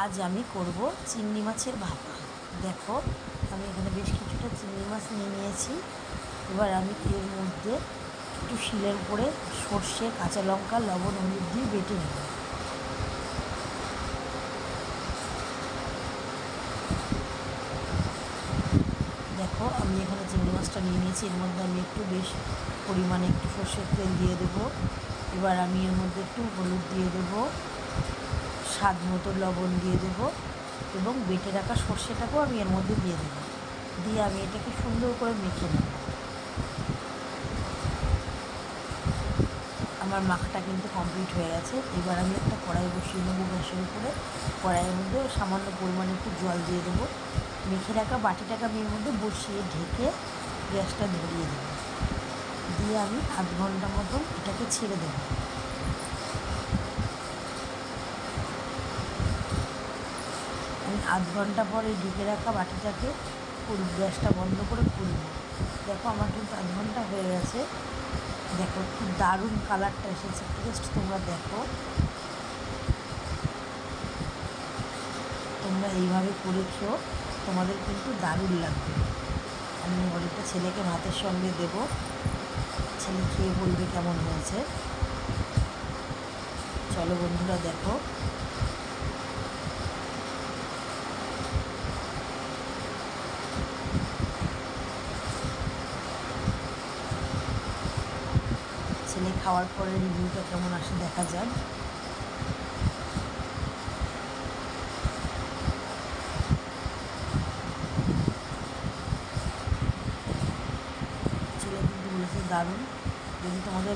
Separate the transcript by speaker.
Speaker 1: আজ আমি করব চিংড়ি মাছের ভাপা। দেখো, আমি এখানে বেশ কিছুটা চিংড়ি মাছ নিয়ে নিয়েছি। এবার আমি এর মধ্যে একটু শিলের উপরে সর্ষে, কাঁচা লঙ্কা, লবণ, হলুদ দিয়ে বেটে নেব। দেখো, আমি এখানে চিংড়ি মাছটা নিয়ে নিয়েছি। এর মধ্যে আমি একটু বেশ পরিমাণে একটু সর্ষের তেল দিয়ে দেবো। এবার আমি এর মধ্যে একটু হলুদ দিয়ে দেবো, স্বাদ মতো লবণ দিয়ে দেবো এবং বেটে রাখা সর্ষেটাকেও আমি এর মধ্যে দিয়ে দেবো। দিয়ে আমি এটাকে সুন্দর করে মেখে নেব। আমার মাখটা কিন্তু কমপ্লিট হয়ে গেছে। এবার আমি একটা কড়াই বসিয়ে নেবো গ্যাসের উপরে। কড়াইয়ের মধ্যে সামান্য পরিমাণে একটু জল দিয়ে দেবো। মেখে রাখা বাটিটাকে আমি এর মধ্যে বসিয়ে ঢেকে গ্যাসটা ধরিয়ে দেবো। দিয়ে আমি আধ ঘন্টা মতন এটাকে ছেড়ে দেবো। আমি আধ ঘন্টা পরে ঢেকে রাখা বাটিটাকে গ্যাসটা বন্ধ করে খুলব। দেখো, আমার কিন্তু আধ ঘন্টা হয়ে গেছে। দেখো কি দারুণ কালারটা এসেছে, জাস্ট তোমরা দেখো। তোমরা এইভাবে করে খেও, তোমাদের কিন্তু দারুণ লাগবে। আমি অনেকটা ছেলেকে ভাতের সঙ্গে দেব, ছেলে খেয়ে বলবে কেমন হয়েছে। চলো বন্ধুরা, দেখো। ছেলে খাওয়ার পরে রিভিউটা কেমন আসে দেখা যাক। ছেলে কিন্তু বলেছে দারুণ। যদি তোমাদের